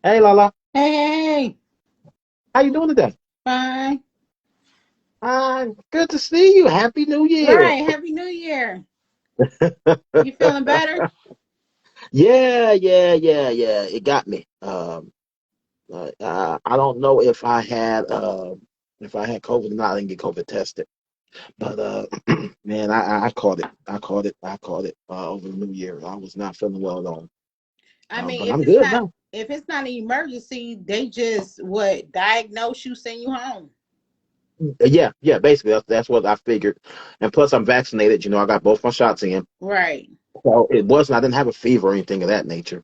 Hey, Lala, Hey, hey, hey. how you doing today? Fine. Good to see you. Happy New Year. Right. Happy New Year. You feeling better? Yeah. It got me. I don't know if I had COVID or not. I didn't get COVID tested, but man, I caught it. I caught it over the New Year. I was not feeling well at all. I mean, But I'm good now. if it's not an emergency, they just what diagnose you, send you home. Yeah. Basically, that's what I figured. And plus, I'm vaccinated. I got both my shots in. Right. So it wasn't. I didn't have a fever or anything of that nature.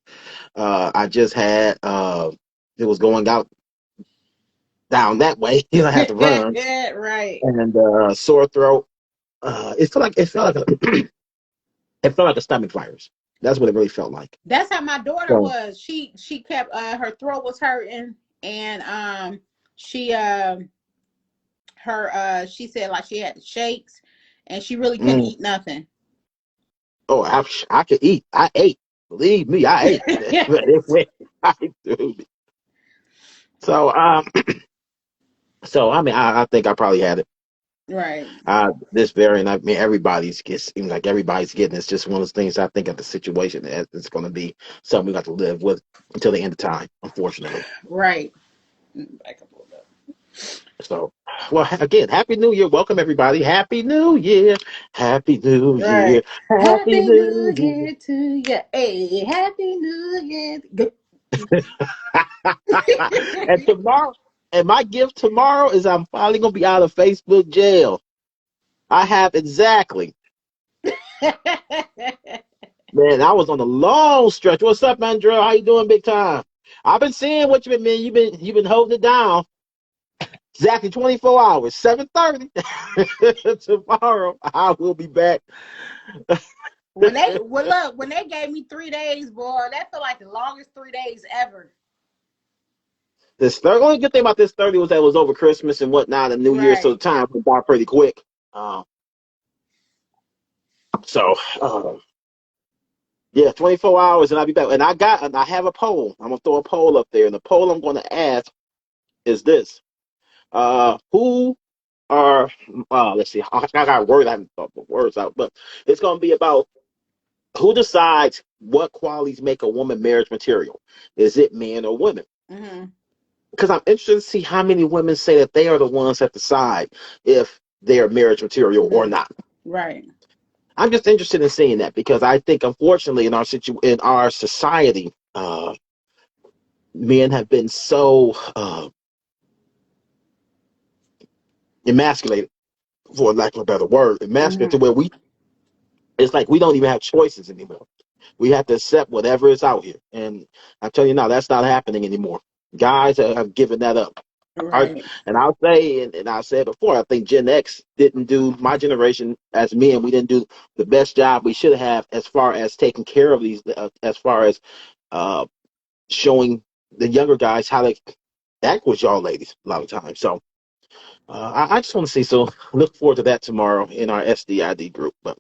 I just had it was going out down that way. I had to run Right. and sore throat. It felt like a stomach virus. That's what it really felt like. That's how my daughter So was. She kept her throat was hurting, and she her she said like she had the shakes, and she really couldn't mm, eat nothing. oh, I could eat. I ate. Believe me, I ate. But it went right through me. So so I mean, I think I probably had it. Right. This variant. I mean, everybody's gets seems like everybody's getting. It's just one of those things. I think at the situation it's going to be something we got to live with until the end of time. Unfortunately. Right. Back up a little bit. So, well, again, Happy New Year. Welcome, everybody. Happy New Year. Happy New Year. Right. Happy Happy New New Year to you. Hey, Happy New Year. Year. and tomorrow, and my gift tomorrow is I'm finally going to be out of Facebook jail. I have exactly. Man, I was on a long stretch. What's up, Andrew? How you doing, big time? I've been seeing what you've been, man. You've been holding it down. Exactly 24 hours, 7:30. Tomorrow, I will be back. when they gave me 3 days, boy, that felt like the longest 3 days ever. This third only good thing about this 30 was that it was over Christmas and whatnot and New Year, so the Right. time went by pretty quick. Uh, so yeah, 24 hours and I'll be back. And I have a poll. I'm gonna throw a poll up there, and the poll I'm gonna ask is this: who are let's see, I got word I haven't thought the words out, but it's gonna be about who decides what qualities make a woman marriage material. Is it men or women? Hmm. Because I'm interested to see how many women say that they are the ones that decide if they're marriage material or not. Right. I'm just interested in seeing that because I think, unfortunately, in our society, men have been so emasculated, for lack of a better word, emasculated to Hmm. where it's like we don't even have choices anymore. We have to accept whatever is out here, and I'm telling you now, that's not happening anymore. Guys have given that up. Right. And I'll say, and I said before, I think Gen X didn't do my generation as men. We didn't do the best job we should have as far as taking care of these, as far as uh, showing the younger guys how to act with y'all ladies a lot of times. So I just want to see. So look forward to that tomorrow in our SDID group. But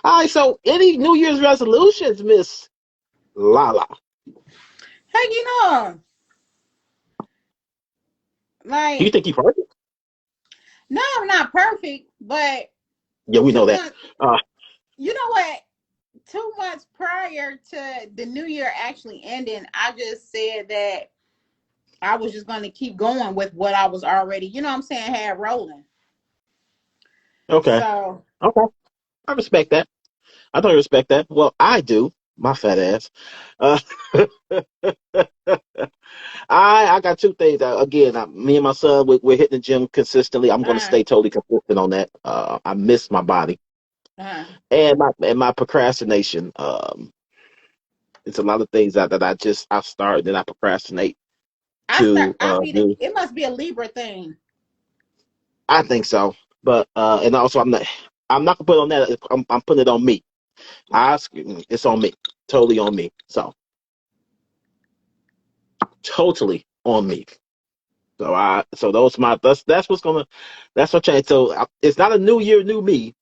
all right. So any New Year's resolutions, Miss Lala? Hey, Do you like, think you perfect? no, I'm not perfect, but Yeah, we know two that. months, Uh, you know what? 2 months prior to the new year actually ending, I just said that I was just going to keep going with what I was already, what I'm saying, had rolling. okay. So, Okay. I respect that. I don't respect that. Well, I do. My fat ass. Uh, I got two things. Again, me and my son, we're hitting the gym consistently. I'm going to uh, stay totally consistent on that. I miss my body uh, and my procrastination It's a lot of things that I start and I procrastinate to do. It must be a Libra thing. I think so, but and also I'm not gonna put it on that. I'm putting it on me. It's on me, totally on me. So totally on me. So that's what's gonna that's what change. So it's not a new year, new me.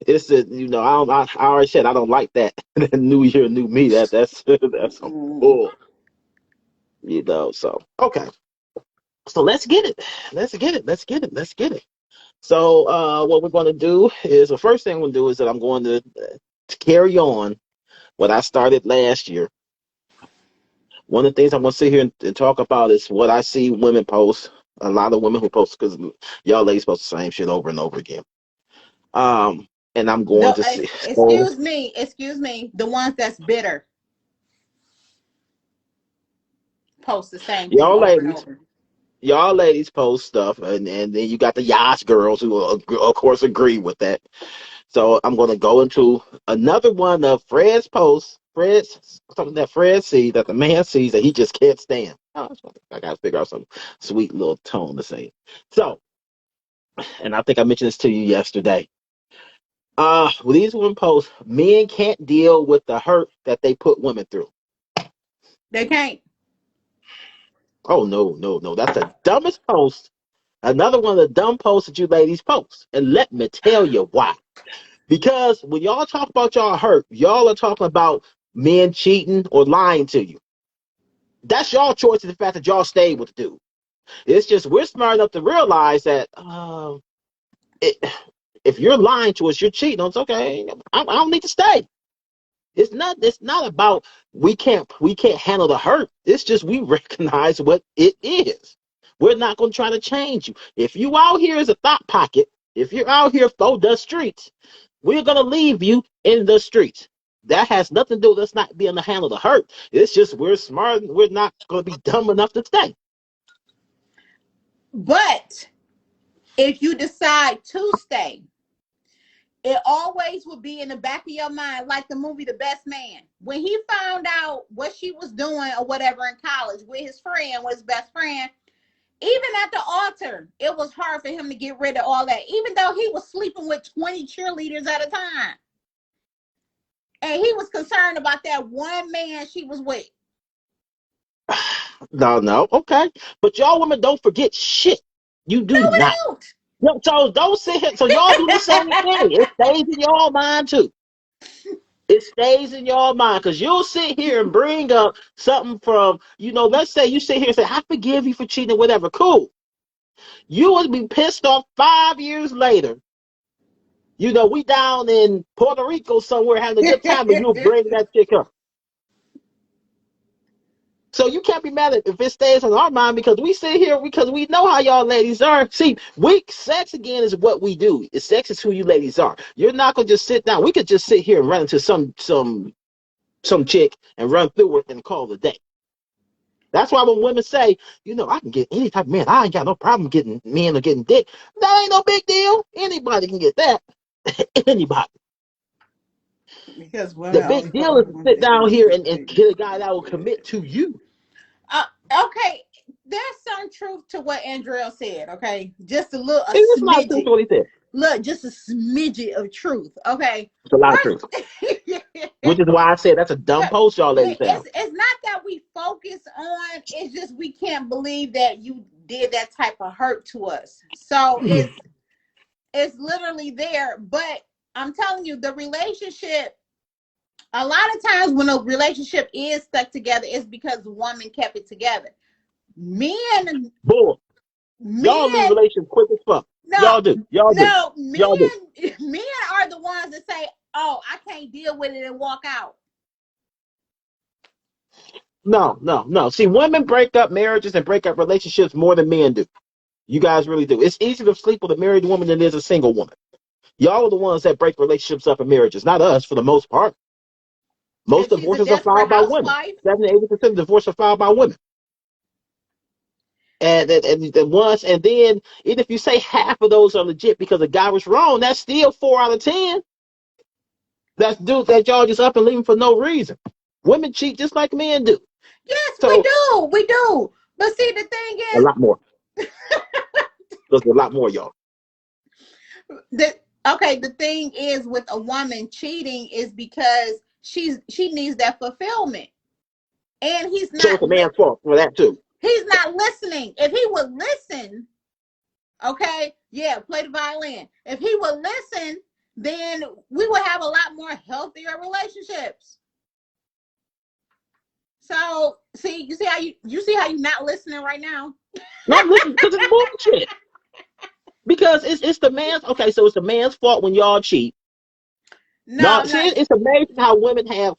It's a, I already said I don't like that. New year, new me. That's some bull. So okay. So let's get it. Let's get it. Let's get it. Let's get it. So what we're going to do is the first thing we'll do is that I'm going to carry on what I started last year. One of the things I'm going to sit here and talk about is what I see women post. A lot of women who post, because y'all ladies post the same shit over and over again. And I'm going to see. Excuse me. The ones that's bitter post the same thing over and over. Y'all ladies post stuff, and then you got the Yas girls who, of course, agree with that. So I'm going to go into another one of Fred's posts. Something that Fred sees, that the man sees, that he just can't stand. Oh, I got to figure out some sweet little tone to say. So, and I think I mentioned this to you yesterday. With these women posts, men can't deal with the hurt that they put women through. They can't. Oh, no. That's the dumbest post. Another one of the dumb posts that you ladies post. And let me tell you why. Because when y'all talk about y'all hurt, y'all are talking about men cheating or lying to you. That's y'all choice, in the fact that y'all stayed with the dude. It's just we're smart enough to realize that if you're lying to us, you're cheating. It's okay. I don't need to stay. It's not about we can't handle the hurt. It's just we recognize what it is. We're not going to try to change you. If you out here as a thought pocket, if you're out here for the streets, we're going to leave you in the streets. That has nothing to do with us not being able to handle the hurt. It's just we're smart. We're not going to be dumb enough to stay. But if you decide to stay, it always will be in the back of your mind, like the movie The Best Man. When he found out what she was doing or whatever in college with his best friend, even at the altar, it was hard for him to get rid of all that, even though he was sleeping with 20 cheerleaders at a time. And he was concerned about that one man she was with. No, okay. But y'all women don't forget shit. You do not. No, so don't sit here. So y'all do the same thing. It stays in your mind too. It stays in your mind because you'll sit here and bring up something from, let's say you sit here and say, I forgive you for cheating, whatever. Cool. You would be pissed off 5 years later. We down in Puerto Rico somewhere having a good time, and you'll bring that chick up. So you can't be mad if it stays on our mind, because we sit here because we know how y'all ladies are. See, sex again is what we do. Sex is who you ladies are. You're not gonna just sit down. We could just sit here and run into some chick and run through it and call it a day. That's why when women say, I can get any type of man, I ain't got no problem getting men or getting dick. That ain't no big deal. Anybody can get that. Anybody. Because the big deal is to sit down here and get a guy that will commit to you. Okay, there's some truth to what Andrell said. Okay, just a little. It's a lot of truth to what he said. Look, just a smidget of truth. Okay, it's a lot of truth. Which is why I said that's a dumb post, y'all ladies. It's not that we focus on. It's just we can't believe that you did that type of hurt to us. So it's literally there. But I'm telling you, the relationship. A lot of times when a relationship is stuck together, it's because the woman kept it together. Men, bull. Y'all lose relationships quick as fuck. No, y'all do. Y'all no, do. Y'all do. Men are the ones that say, "Oh, I can't deal with it," and walk out. No. See, women break up marriages and break up relationships more than men do. You guys really do. It's easier to sleep with a married woman than it is a single woman. Y'all are the ones that break relationships up in marriages, not us, for the most part. Most divorces are filed by women. 70-80% of divorces are filed by women. And then even if you say half of those are legit because the guy was wrong, that's still 4 out of 10. That's dudes that y'all just up and leaving for no reason. Women cheat just like men do. Yes, So we do. But see, the thing a is, lot more. There's a lot more, y'all. the thing is with a woman cheating is because she needs that fulfillment, and So it's a man's fault for that too. he's not listening. If he would listen, okay, yeah, play the violin. If he would listen, then we would have a lot more healthier relationships. So see, you see how you not listening right now. No, listen, because it's bullshit. Because it's the man's okay, so it's the man's fault when y'all cheat. No, Y'all no. see, it's amazing how women have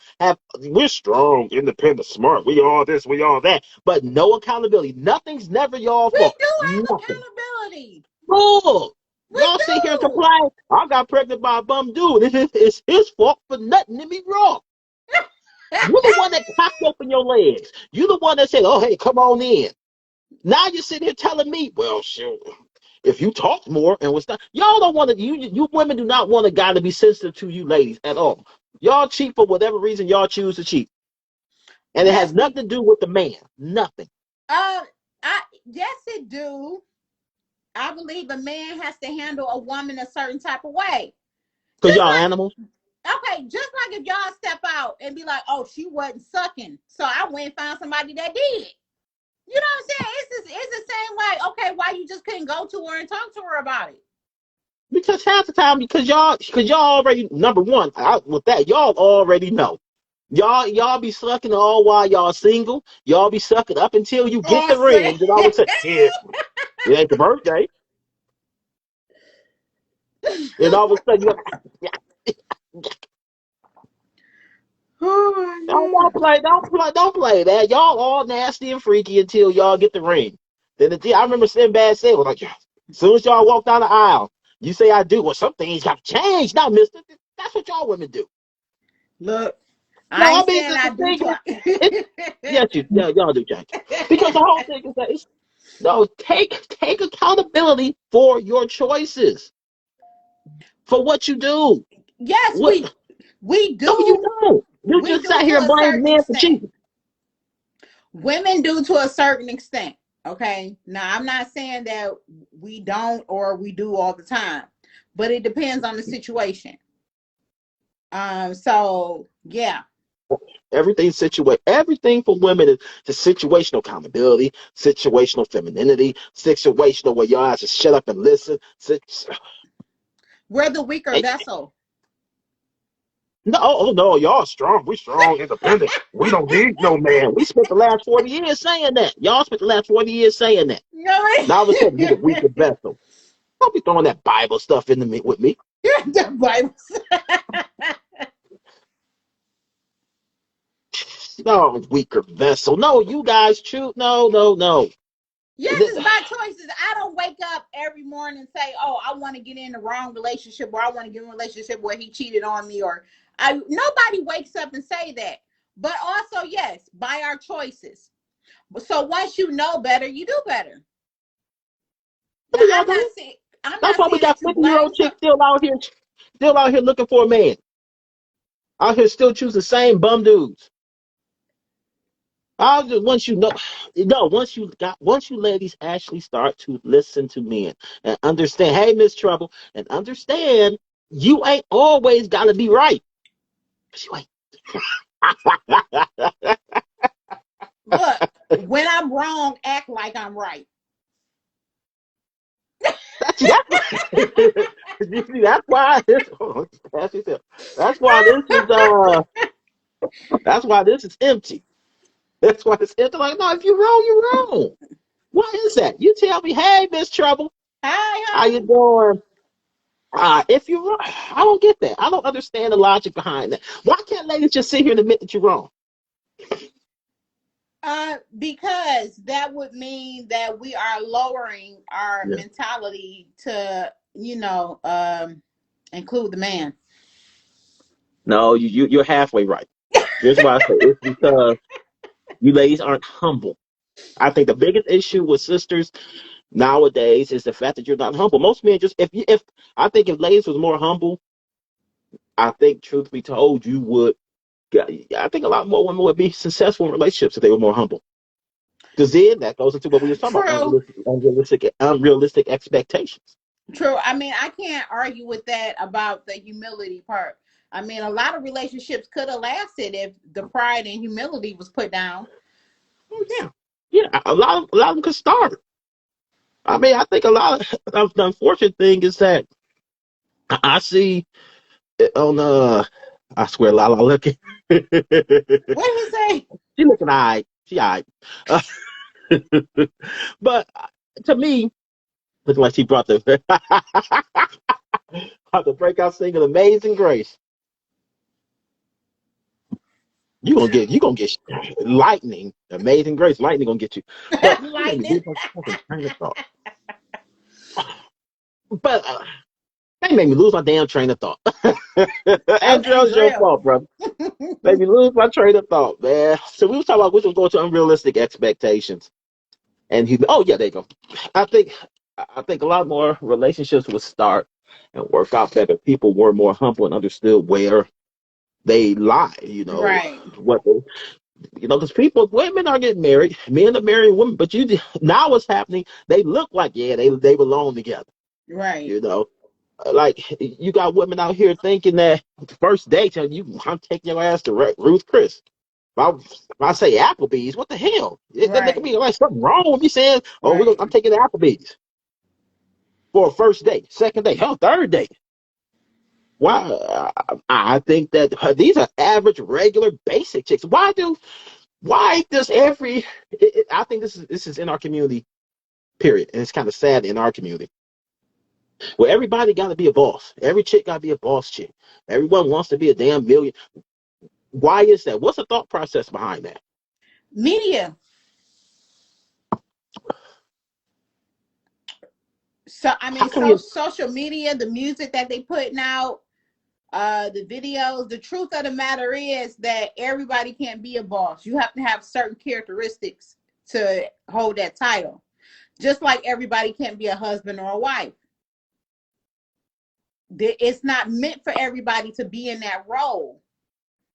we're strong, independent, smart, we all this, we all that, but no accountability. Nothing's never y'all We fault. do have Nothing. accountability. Bull. We Y'all sit here and do. complain. I got pregnant by a bum dude. It's his fault for nothing to me wrong. You're the one that cocked open your legs. You're the one that said, "Oh, hey, come on in." Now you're sitting here telling me, "Well, shoot, if you talked more and was not," y'all don't want to. You women do not want a guy to be sensitive to you, ladies, at all. Y'all cheat for whatever reason y'all choose to cheat, and it Yes, has nothing to do with the man. Nothing. I yes it do. I believe a man has to handle a woman a certain type of way. Because Just y'all like animals. okay, just like if y'all step out and be like, "Oh, she wasn't sucking," so I went and found somebody that did. You know what I'm saying? It's the same way. Okay, why you just couldn't go to her and talk to her about it? Because half the time, because y'all already number one with that, y'all already know. Y'all be sucking all while y'all single. Y'all be sucking up until you get Oh, the ring. Then all of a sudden, yeah, it ain't your birthday. And all of a sudden, oh my don't play that. Y'all all nasty and freaky until y'all get the ring. I remember Sinbad said, "Well, like, as soon as y'all walk down the aisle, you say I do. Well, some things got to change now, Mister. That's what y'all women do. Look, No, I I ain't mean saying the I do thing is, it's try. yes, y'all do change because the whole thing is that no take accountability for your choices for what you do. Yes, What we no, you do. don't. You We just do sat to here and a blamed certain men for extent. cheating. Women do to a certain extent. Okay. Now I'm not saying that we don't or we do all the time, but it depends on the situation. So yeah. Everything for women is the situational accountability, situational femininity, situational where y'all have to shut up and listen. We're the weaker Hey, vessel. no, oh no, y'all strong. We strong, independent. We don't need no man. We spent the last 40 years saying that. Y'all spent the last 40 years saying that. You know what Now all of a sudden, you're the I weaker mean? vessel. Don't be throwing that Bible stuff in the with me. The Bible. No, weaker vessel. No, you guys choose. No, no, no. Yes, it's my choices. I don't wake up every morning and say, "Oh, I want to get in the wrong relationship," or "I want to get in a relationship where he cheated on me," or I. Nobody wakes up and say that. But also, yes, by our choices. So once you know better, you do better. Now, No, y'all don't. I'm That's not why we saying got that you 50-year blame old some. chicks still out here looking for a man. Out here still choosing the same bum dudes. I'll just once you know, once you ladies actually start to listen to men and understand, hey, Miss Trouble, and understand you ain't always gotta be right. You ain't. Look, when I'm wrong, act like I'm right. That's why this. That's why this is That's why this is empty. That's why it's empty. Like, no, if you're wrong, you're wrong. Why is that? You tell me, hey, Miss Trouble, Hi, how you honey. doing? If you're wrong, I don't get that. I don't understand the logic behind that. Why can't ladies just sit here and admit that you're wrong? Because that would mean that we are lowering our Yeah. mentality to, include the man. No, you're halfway right. Here's why I say it's because you ladies aren't humble. I think the biggest issue with sisters nowadays is the fact that you're not humble. Most men just if I think if ladies was more humble, I think, truth be told, I think a lot more women would be successful in relationships if they were more humble. Because then that goes into what we were talking about, True. unrealistic expectations. True. I mean, I can't argue with that about the humility part. I mean, a lot of relationships could have lasted if the pride and humility was put down. Oh, yeah, yeah. A lot of them could start. I mean, I think a lot of the unfortunate thing is that I see on I swear, Lala looking. She What did he say? looking alright. She alright. Uh, but to me, looking like she brought the brought the breakout singer Amazing Grace. You gonna get lightning, Amazing Grace, lightning gonna get you. But you made me Lightning. lose my fucking train of thought. But they made me lose my damn train of thought. That was Andrew, it's your Andrea. fault, brother. Made me lose my train of thought, man. So we was talking about we was going to unrealistic expectations, and oh yeah, there you go. I think I think a lot more relationships would start and work out better if people were more humble and understood where they lie. Right. What they, because women are getting married, men are marrying women, but now what's happening? They look like they belong together. Right. You know, like you got women out here thinking that first date, I'm taking your ass to Ruth Chris. If I say Applebee's, what the hell? That look at Right. me like something wrong with me saying, "Oh, Right. I'm taking the Applebee's for a first date, second date, hell, third date." Why? I think that these are average, regular, basic chicks. Why does I think this is in our community, period, and it's kind of sad in our community where everybody got to be a boss. Every chick got to be a boss chick. Everyone wants to be a damn million. Why is that? What's the thought process behind that? Media. So I How mean, can we? social media, the music that they putting out, the videos. The truth of the matter is that everybody can't be a boss. You have to have certain characteristics to hold that title. Just like everybody can't be a husband or a wife. It's not meant for everybody to be in that role.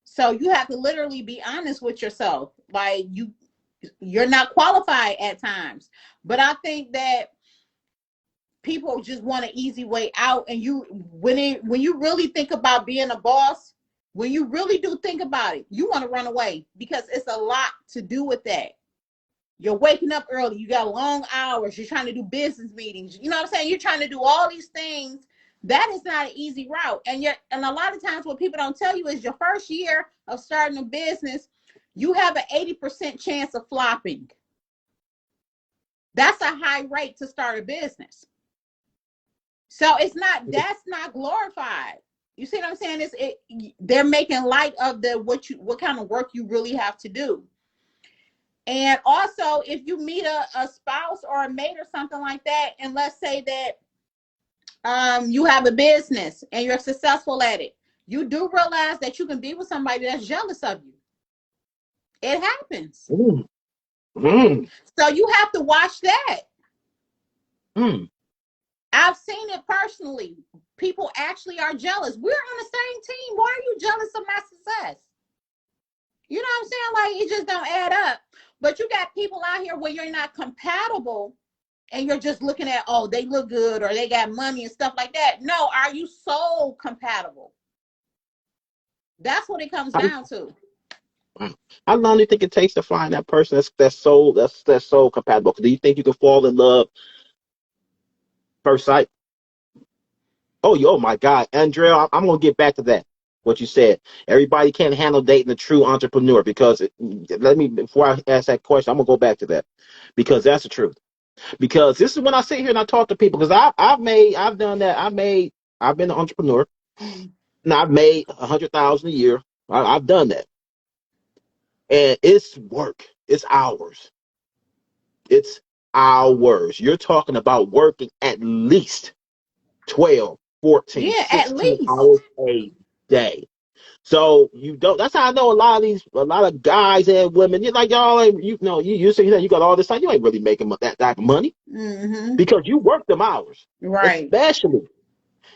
So you have to literally be honest with yourself. Like you're not qualified at times. But I think that people just want an easy way out, and when you really think about being a boss, when you really do think about it, you want to run away because it's a lot to do with that. You're waking up early, you got long hours, you're trying to do business meetings, you know what I'm saying, you're trying to do all these things. That is not an easy route. And a lot of times what people don't tell you is your first year of starting a business, you have an 80% chance of flopping. That's a high rate to start a business. So that's not glorified. You see what I'm saying? They're making light of what kind of work you really have to do. And also, if you meet a spouse or a mate or something like that, and let's say that you have a business and you're successful at it, you do realize that you can be with somebody that's jealous of you. It happens. Mm, mm, So you have to watch that. mm. I've seen it personally. People actually are jealous. We're on the same team. Why are you jealous of my success? You know what I'm saying? Like, it just don't add up. But you got people out here where you're not compatible and you're just looking at, oh, they look good or they got money and stuff like that. No, are you soul compatible? That's what it comes How, down to. how long do you think it takes to find that person that's so compatible? Do you think you can fall in love first sight? Oh my God, Andrea, I'm gonna get back to that. What you said. Everybody can't handle dating a true entrepreneur because before I ask that question, I'm gonna go back to that because that's the truth. Because this is when I sit here and I talk to people because I've done that. I've been an entrepreneur Mm. and I've made 100,000 a year. I've done that, and it's work. It's hours. It's hours. You're talking about working at least 12, 14, Yeah, at 16 hours least. a day. So you don't. That's how I know a lot of guys and women. You're like y'all ain't. You sit here. You got all this time. You ain't really making that type of money Mm-hmm. because you work them hours, Right. especially.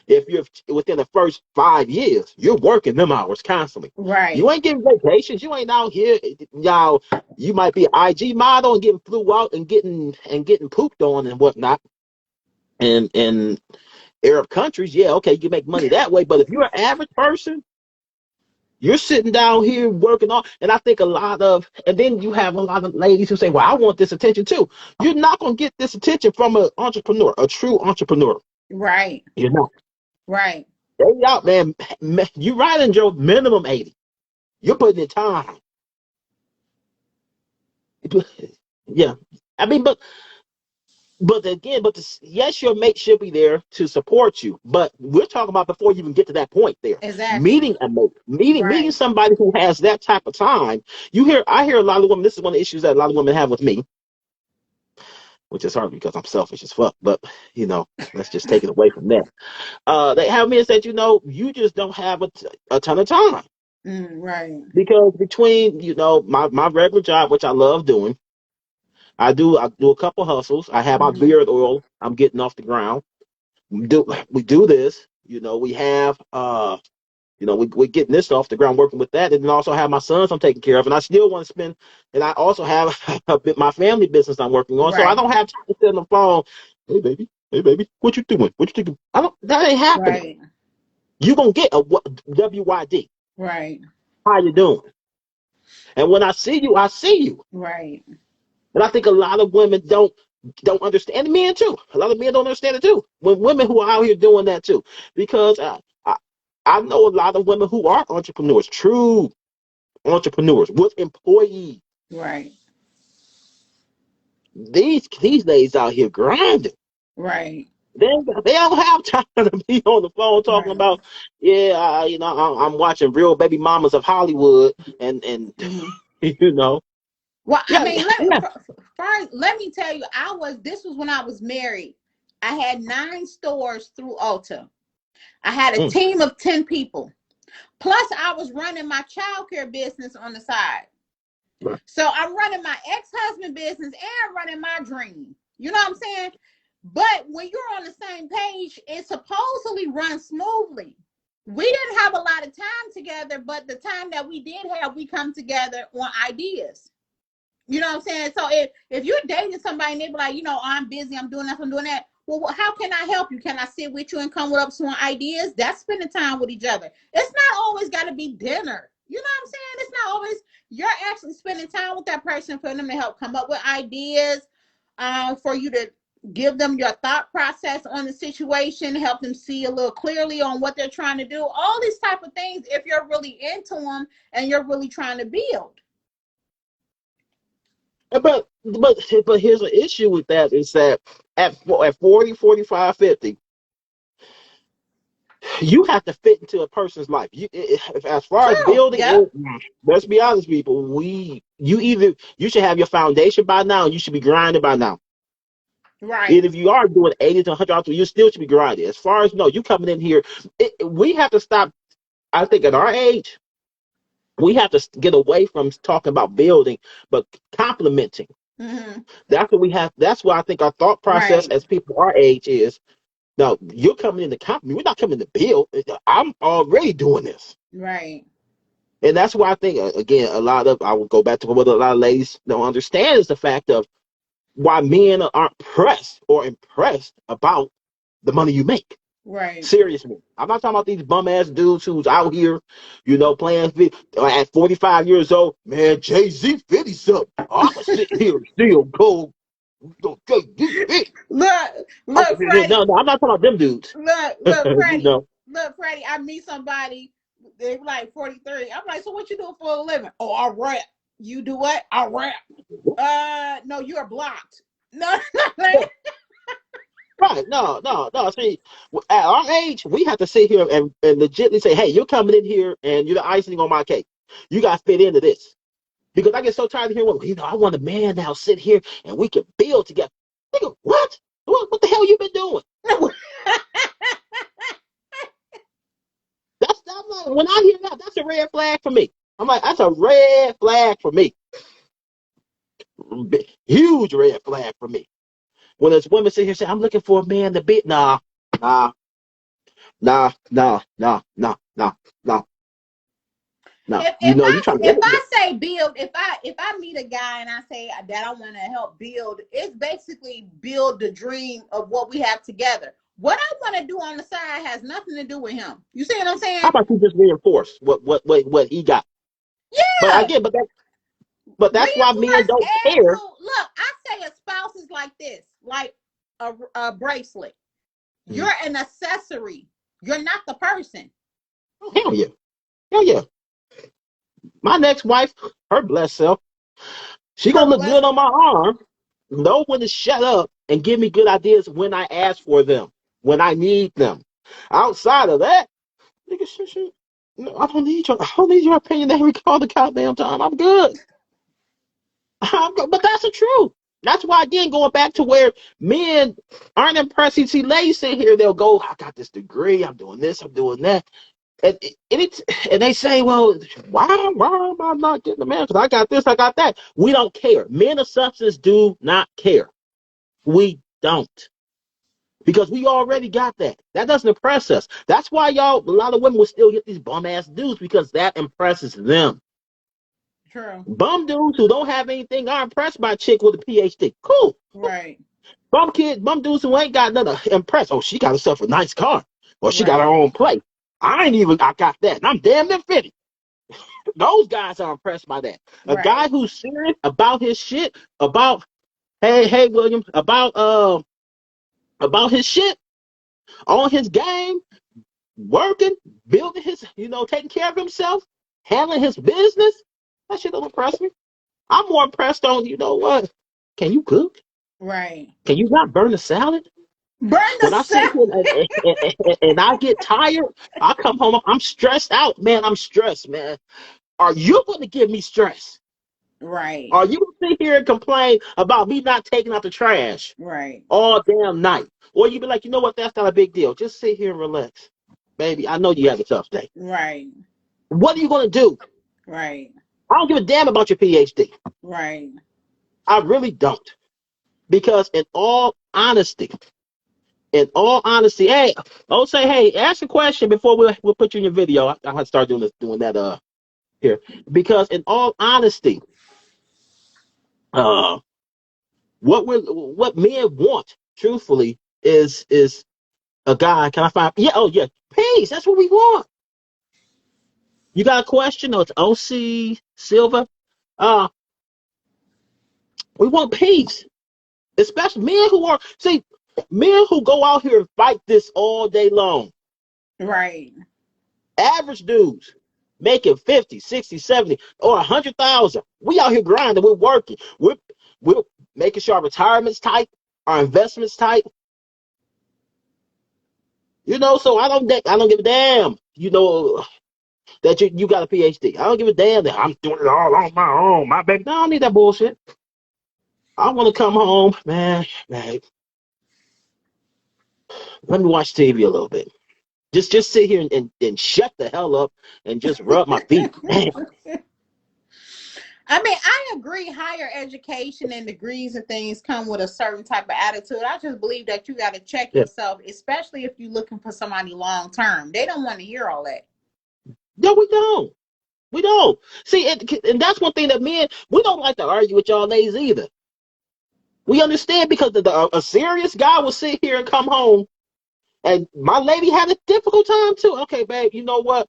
If you're within the first 5 years, you're working them hours constantly. You Right. ain't getting vacations. You ain't out here. Y'all, you might be an IG model and getting flew out and getting pooped on and whatnot. And in Arab countries, yeah, okay, you can make money that way. But if you're an average person, you're sitting down here working on, and I think and then you have a lot of ladies who say, well, I want this attention too. You're not going to get this attention from an entrepreneur, a true entrepreneur. Right. You're not. Right. They out, man. You riding your minimum 80. You're putting in time. Yeah. I mean, but again, yes, your mate should be there to support you. But we're talking about before you even get to that point there. Exactly. Meeting a mate, meeting Right. somebody who has that type of time. I hear a lot of women, this is one of the issues that a lot of women have with me, which is hard because I'm selfish as fuck. But let's just take it away from that. They have me and said, you just don't have a ton of time. Right. Because between, my regular job, which I love doing, I do a couple hustles. I have my Hmm. beard oil. I'm getting off the ground. We do this. We have we're getting this off the ground, working with that, and then also have my sons I'm taking care of, and I still want to spend, and I also have my family business I'm working on, so I Right. don't have time to sit on the phone. Hey baby, what you doing? What you thinking? I don't. That ain't happening. Right. You gonna get a WYD? Right. How you doing? And when I see you, I see you. Right. And I think a lot of women don't understand, and men too. A lot of men don't understand it too. When women who are out here doing that too, because I know a lot of women who are entrepreneurs, true entrepreneurs with employees. Right. These days out here grinding. Right. They don't have time to be on the phone talking Right. about, yeah, I'm watching Real Baby Mamas of Hollywood, and Hmm. you know, Well, I yeah, mean, yeah. first, let me tell you, this was when I was married. I had 9 stores through Ulta. I had a Mm, team of 10 people. Plus, I was running my childcare business on the side. right. So I'm running my ex-husband business and running my dream. You know what I'm saying? But when you're on the same page, it supposedly runs smoothly. We didn't have a lot of time together, but the time that we did have, we come together on ideas. You know what I'm saying? So if you're dating somebody and they be like, oh, I'm busy, I'm doing this, I'm doing that. Well, how can I help you? Can I sit with you and come up with some ideas? That's spending time with each other. It's not always got to be dinner. You know what I'm saying? It's not always, you're actually spending time with that person for them to help come up with ideas, for you to give them your thought process on the situation, help them see a little clearly on what they're trying to do. All these type of things, if you're really into them and you're really trying to build. But here's an issue with that is that at 40, 45, 50, you have to fit into a person's life. As far as True. building, Yep. let's be honest, people. You should have your foundation by now, and you should be grinding by now. Right. And if you are doing 80 to 100 hours, you still should be grinding. As far as no, you coming in here, we have to stop. I think at our age, we have to get away from talking about building, but complimenting. Mm-hmm. That's what we have. That's what I think our thought process Right. as people our age is. Now you're coming in to compliment. We're not coming to build. I'm already doing this. Right. And that's why I think, again, I will go back to what a lot of ladies don't understand is the fact of why men aren't pressed or impressed about the money you make. Right. Seriously. I'm not talking about these bum ass dudes who's out here, playing at 45 years old. Man, Jay-Z 50 something. I'm going to sit here and still go. Jay-Z 50. Look, Freddie. No, I'm not talking about them dudes. Look, you Freddie. know, Look, Freddie. I meet somebody. They're like 43. I'm like, so what you do for a living? Oh, I rap. You do what? I rap. No, you're blocked. No, yeah, right. No. See, at our age, we have to sit here and legitimately say, hey, you're coming in here and you're the icing on my cake. You got to fit into this. Because I get so tired of hearing, well, I want a man now sit here and we can build together. Nigga, what? What the hell you been doing? When I hear that, that's a red flag for me. I'm like, that's a red flag for me. Huge red flag for me. When there's women sit here and say, I'm looking for a man to be, nah. Nah, nah, nah, nah, nah, nah, nah. If You if know, I you trying if to. I say build, if I meet a guy and I say that I want to help build, it's basically build the dream of what we have together. What I want to do on the side has nothing to do with him. You see what I'm How saying? about you just reinforce what he got? But Yeah. again, but that's why men Reinforce, don't add care. to. Look, I say a spouse is like this, like a bracelet. Hmm. You're an accessory. You're not the person. Oh, hell yeah, hell yeah. My next wife, her blessed self, she Her gonna look good blessed. on my arm. Know when to shut up and give me good ideas when I ask for them, when I need them. Outside of that, nigga, shit. No, I don't need your opinion every all the goddamn time. I'm good. But that's the truth. That's why again going back to where men aren't impressed. You see, ladies sit here, they'll go, I got this degree, I'm doing this, I'm doing that. And they say, well, why am I not getting a man? Because I got this, I got that. We don't care. Men of substance do not care. We don't. Because we already got that. That doesn't impress us. That's why a lot of women will still get these bum ass dudes because that impresses them. True. Bum dudes who don't have anything are impressed by a chick with a PhD. Cool. Right. Bum dudes who ain't got nothing impressed. Oh, she got herself a nice car. Or she got her Right. own place. I got that. And I'm damn near 50. Those guys are impressed by that. A guy Right. who's serious about his shit, about hey William, about his shit, on his game, working, building his, taking care of himself, handling his business. That shit don't impress me. I'm more impressed on, you know what? Can you cook? Right. Can you not burn a salad? Burn the When I sit cell. here and I get tired, I come home, I'm stressed out, man. I'm stressed, man. Are you going to give me stress? Right. Are you going to sit here and complain about me not taking out the trash Right. all damn night? Or you be like, you know what? That's not a big deal. Just sit here and relax. Baby, I know you have a tough day. Right. What are you going to do? Right. I don't give a damn about your PhD. Right. I really don't. Because hey, I'll say, hey, ask a question before we'll put you in your video. I have to start doing that here. Because in all honesty, uh what men want, truthfully, is a guy. Can I find yeah, peace. That's what we want. You got a question? No, it's OC Silva. Uh we want peace. Especially men who go out here and fight this all day long. Right. Average dudes making 50, 60, 70, or 100,000. We out here grinding. We're working. We're making sure our retirement's tight, our investments tight. So I don't give a damn. That you got a PhD. I don't give a damn that I'm doing it all on my own. My baby, no, I don't need that bullshit. I want to come home, man. Let me watch TV a little bit. Just sit here and shut the hell up and just rub my feet. Man. I mean, I agree. Higher education and degrees and things come with a certain type of attitude. I just believe that you got to check Yeah. yourself, especially if you're looking for somebody long term. They don't want to hear all that. No, we don't. We don't. See, and that's one thing that we don't like to argue with y'all ladies either. We understand because a serious guy will sit here and come home, and my lady had a difficult time too. Okay, babe, you know what?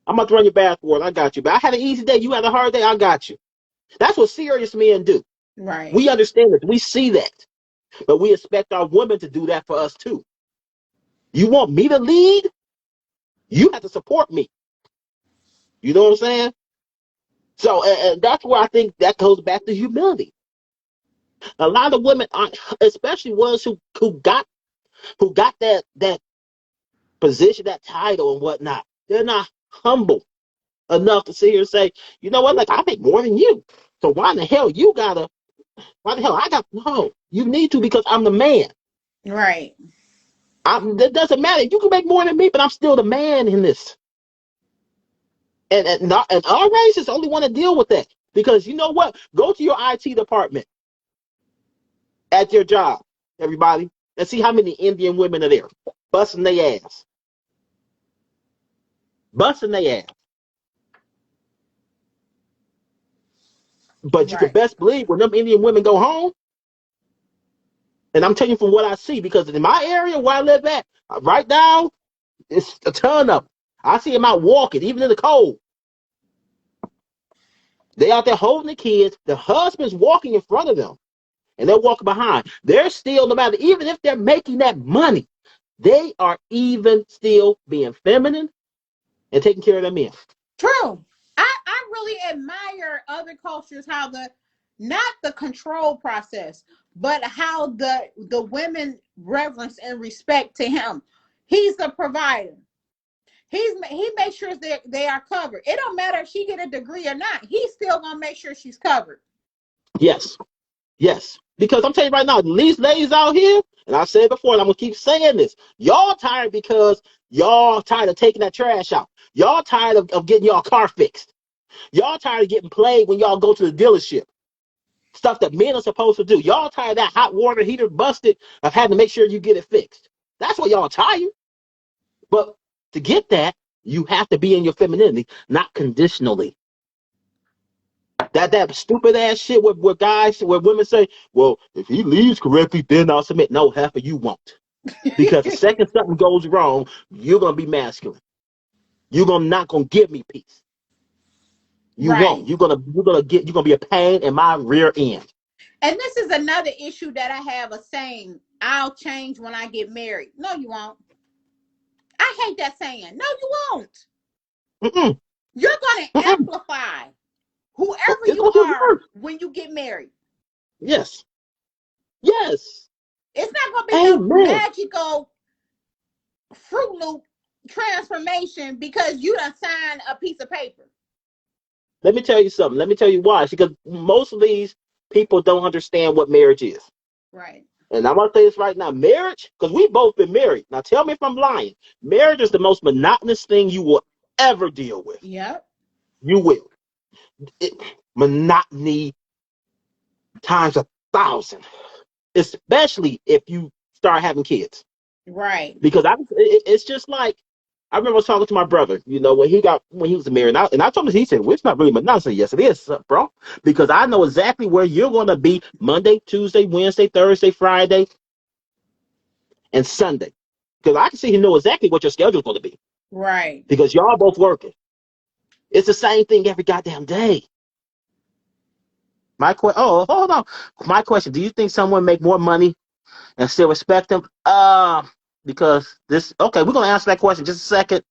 I'm about to run your bath for it. I got you. But I had an easy day. You had a hard day. I got you. That's what serious men do. Right. We understand that. We see that. But we expect our women to do that for us too. You want me to lead? You have to support me. You know what I'm saying? So and that's where I think that goes back to humility. A lot of women, especially ones who got that position, that title, and whatnot, they're not humble enough to sit here and say, you know what, like I make more than you. So why the hell I got no? You need to because I'm the man. Right. It doesn't matter. You can make more than me, but I'm still the man in this. And our races only want to deal with that because you know what? Go to your IT department at your job, everybody, and see how many Indian women are there busting their ass. busting their ass. But you can Right. best believe when them Indian women go home, and I'm telling you from what I see, because in my area where I live at, right now, it's a ton of them. I see them out walking, even in the cold. They out there holding the kids. The husband's walking in front of them, and they're walking behind. They're still, no matter, even if they're making that money, they are even still being feminine and taking care of their men. True. I really admire other cultures how the not the control process, but how the women reverence and respect to him. He's the provider. He makes sure that they are covered. It don't matter if she get a degree or not. He's still gonna make sure she's covered. Yes, yes. Because I'm telling you right now, these ladies out here, and I've said it before, and I'm gonna keep saying this. Y'all tired because y'all tired of taking that trash out. Y'all tired of getting y'all car fixed. Y'all tired of getting played when y'all go to the dealership. Stuff that men are supposed to do. Y'all tired of that hot water heater busted of having to make sure you get it fixed. That's why y'all tired. But to get that, you have to be in your femininity, not conditionally. That stupid ass shit where guys, where women say, well, if he leaves correctly, then I'll submit. No, heifer, you won't. Because the second something goes wrong, you're gonna be masculine. You're gonna not gonna give me peace. You Right. won't. You're gonna be a pain in my rear end. And this is another issue that I have a saying, I'll change when I get married. No, you won't. I hate that saying. No, you won't. Mm-mm, You're going to mm-mm. amplify whoever It's you gonna get are worse. when you get married. Yes. Yes. It's not going to be no Amen. magical Fruit Loop transformation because you done signed a piece of paper. Let me tell you something. Let me tell you why. Because most of these people don't understand what marriage is. Right. And I'm gonna say this right now. Marriage, because we both been married. Now tell me if I'm lying. Marriage is the most monotonous thing you will ever deal with. Yep. You will. It, monotony times 1,000. Especially if you start having kids. Right. Because it's just like I remember talking to my brother, when he was married, and I told him, he said, well, it's not really monotonous. Yes, it is, bro, because I know exactly where you're going to be Monday, Tuesday, Wednesday, Thursday, Friday, and Sunday, because I can see you know exactly what your schedule is going to be Right. because y'all both working. It's the same thing every goddamn day. Hold on. My question: do you think someone make more money and still respect them? Because this. Okay, we're gonna answer that question in just a second.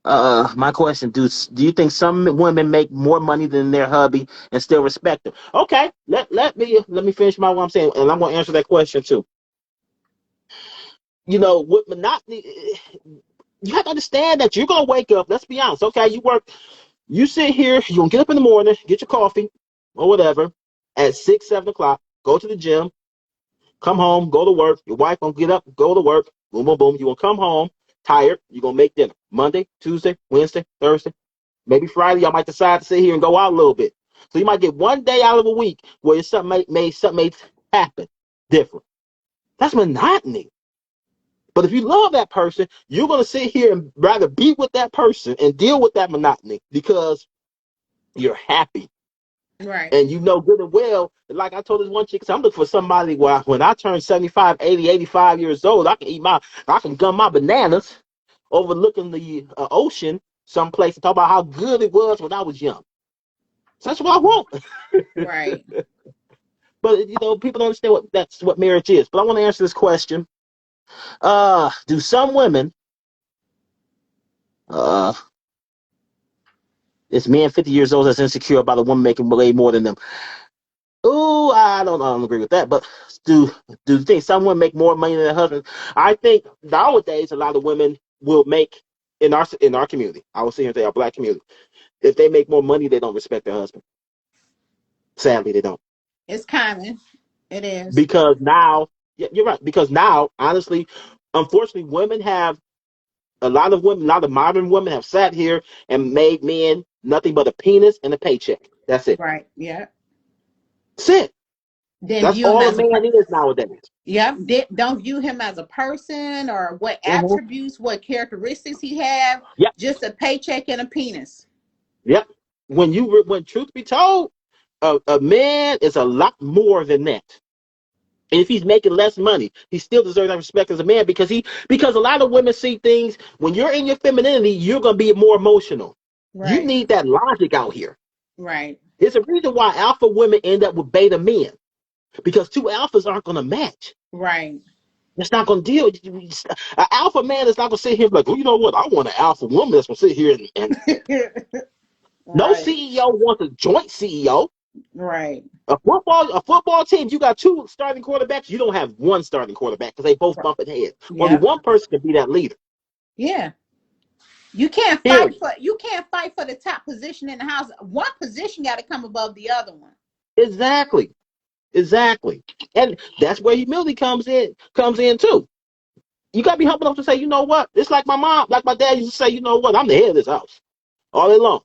My question: do you think some women make more money than their hubby and still respect them? Okay, let me finish what I'm saying, and I'm gonna answer that question too. With monotony, you have to understand that you're gonna wake up. Let's be honest. Okay, you sit here, you're gonna get up in the morning, get your coffee or whatever at 6, 7 o'clock, go to the gym, come home, go to work. Your wife gonna get up, go to work, boom, boom, boom. You're gonna come home tired, you're gonna make dinner. Monday, Tuesday, Wednesday, Thursday, maybe Friday, y'all might decide to sit here and go out a little bit. So you might get one day out of a week where something may happen different. That's monotony. But if you love that person, you're gonna sit here and rather be with that person and deal with that monotony because you're happy. Right. And you know good and well, like I told this one chick, I'm looking for somebody where when I turn 75, 80, 85 years old, I can gum my bananas overlooking the ocean someplace and talk about how good it was when I was young. So that's what I want. Right. But people don't understand what marriage is. But I want to answer this question. Do some women uh is men 50 years old that's insecure about a woman making way more than them? Oh, I don't agree with that. But do do you think some women make more money than their husband? I think nowadays a lot of women will make in our community. I will say here, our black community. If they make more money, they don't respect their husband. Sadly, they don't. It's common. It is. Because now, yeah, you're right. Because now, honestly, unfortunately, a lot of modern women have sat here and made men nothing but a penis and a paycheck. That's it. Right. Yeah. That's it. Then That's view him all a as a man is nowadays. yep. Don't view him as a person or what Mm-hmm. attributes, what characteristics he have. Yep. Just a paycheck and a penis. Yep. When truth be told, a man is a lot more than that. And if he's making less money, he still deserves that respect as a man because a lot of women see things when you're in your femininity, you're gonna be more emotional. You Right. need that logic out here. Right. It's a reason why alpha women end up with beta men because two alphas aren't gonna match. Right. It's not gonna deal. An alpha man is not gonna sit here and be like, well, you know what? I want an alpha woman that's gonna sit here and no Right. CEO wants a joint CEO. Right. A football team, you got two starting quarterbacks. You don't have one starting quarterback because they both bumping heads. Only Yep. one person can be that leader. Yeah. Period. You can't fight for the top position in the house. One position got to come above the other one. Exactly. Exactly. And that's where humility comes in too. You gotta be humble enough to say, you know what? It's like my mom, like my dad used to say, you know what? I'm the head of this house all day long.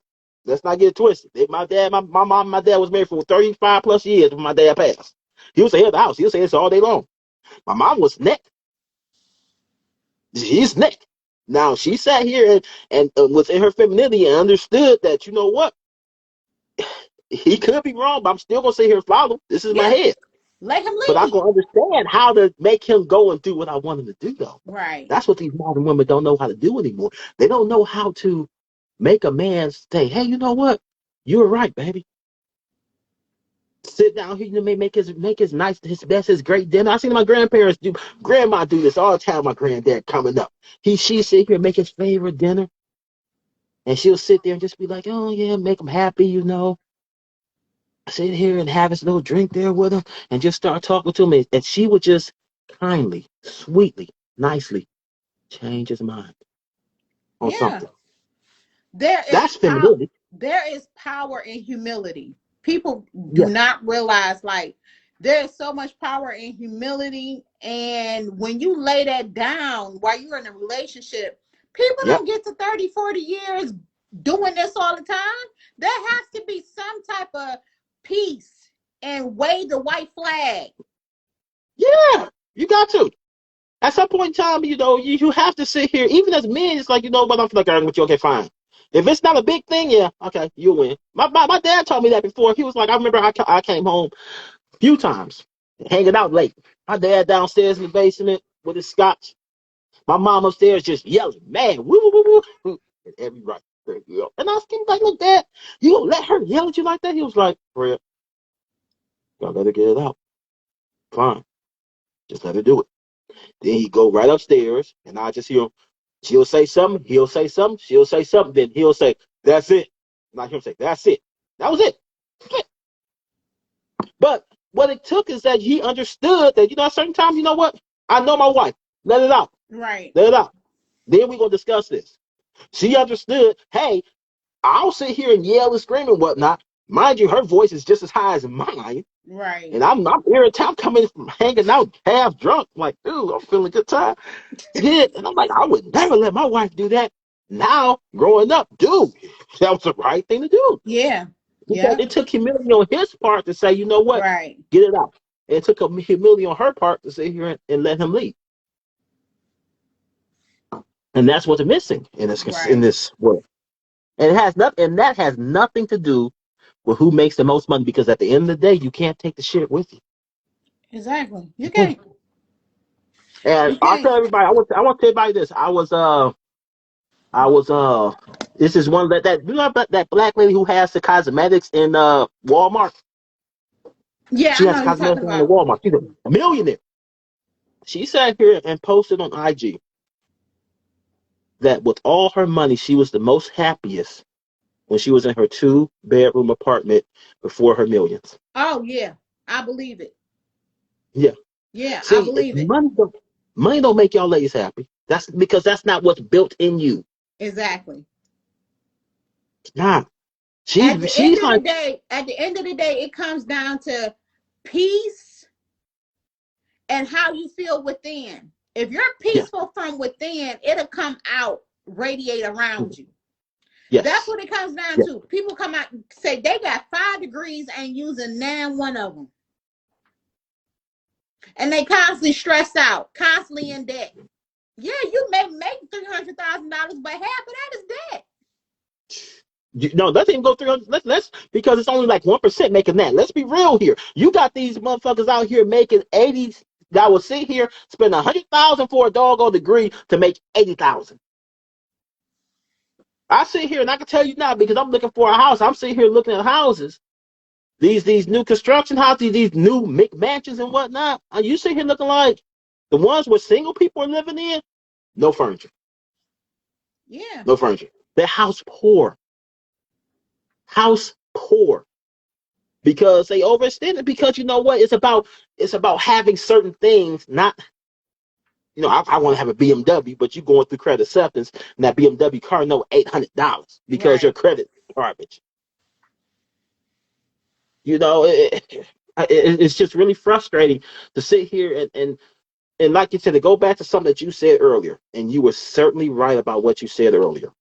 Let's not get it twisted. My mom, and my dad was married for 35 plus years when my dad passed. He was the head of the house. He was say this all day long. My mom was neck. She's neck. Now she sat here and was in her femininity and understood that, you know what? He could be wrong, but I'm still gonna sit here and follow. This is my Yeah. head. Let him But I'm lead. gonna understand how to make him go and do what I want him to do, though. Right. That's what these modern women don't know how to do anymore. They don't know how to make a man say, "Hey, you know what? You were right, baby. Sit down here, you know, make his nice, his best, his great dinner." I seen my grandparents do, grandma do this all the time. My granddad coming up, she sit here and make his favorite dinner, and she'll sit there and just be like, "Oh yeah, make him happy, you know." Sit here and have his little drink there with him, and just start talking to him, and she would just kindly, sweetly, nicely change his mind on Yeah. something. There is That's power. femininity. There is power in humility. People do Yeah, not realize like there is so much power in humility, and when you lay that down while you're in a relationship, people yep, don't get to 30, 40 years doing this all the time. There has to be some type of peace and wave the white flag. yeah. You got to. At some point in time, you know, you have to sit here. Even as men, it's like, you know what? I'm like, arguing with you. Okay, fine. If it's not a big thing, yeah, okay, you win. My dad told me that before. He was like, I remember I came home a few times, hanging out late. My dad downstairs in the basement with his scotch. My mom upstairs just yelling, man, woo, woo, woo, woo. And every right there you go. And I was thinking, like, look, Dad, you gonna let her yell at you like that? He was like, Fred, gotta let her get it out. Fine, just let her do it. Then he go right upstairs, and I just hear him. She'll say something. He'll say something. She'll say something. Then he'll say, "That's it." Not him say, "That's it." That was it. But what it took is that he understood that, you know, at certain times, you know what? I know my wife. Let it out. Right. Let it out. Then we're gonna discuss this. She understood. Hey, I'll sit here and yell and scream and whatnot. Mind you, her voice is just as high as mine. Right. And I'm irritated. I'm coming from hanging out half drunk. I'm like, dude, I'm feeling a good time. Yeah. And I'm like, I would never let my wife do that. Now, growing up, dude, that was the right thing to do. Yeah. Because Yeah. it took humility on his part to say, you know what, Right. get it out. And it took a humility on her part to sit here and let him lead. And that's what's missing in Right. this world. And it has nothing, and that has nothing to do with who makes the most money. Because at the end of the day, you can't take the shit with you. Exactly. You You can't. can't. And You I'll can't. tell everybody, I want to tell everybody this. I was this is one that you know that black lady who has the cosmetics in Walmart. Yeah, She I has know you're cosmetics talking in the about. Walmart. She's a millionaire. She sat here and posted on IG that with all her money, she was the most happiest when she was in her 2-bedroom apartment before her millions. Oh yeah, I believe it. Yeah. Yeah, I See, believe it. money don't make y'all ladies happy. That's because that's not what's built in you. Exactly. Nah. At the end She's of the like, day, it comes down to peace and how you feel within. If you're yeah, peaceful from within, it'll come out, radiate around you. That's yes, what it comes down yeah, to. People come out and say they got 5 degrees and using nan one of them. And they constantly stressed out, constantly in debt. Yeah, you may make $300,000, but half of that is debt. No, let's even go through. Let's because it's only like 1% making that. Let's be real here. You got these motherfuckers out here making 80 that will sit here spend 100,000 for a doggone degree to make 80,000. I sit here and I can tell you now because I'm looking for a house. I'm sitting here looking at houses. These new construction houses, these new McMansions and whatnot. You sit here looking like the ones where single people are living in. No furniture. Yeah. No furniture. They're house poor. House poor. Because they overextended. Because you know what? It's about having certain things. Not I want to have a BMW, but you going through credit acceptance, and that BMW car no $800 because your Right. credit is garbage. It's just really frustrating to sit here and like you said, to go back to something that you said earlier, and you were certainly right about what you said earlier.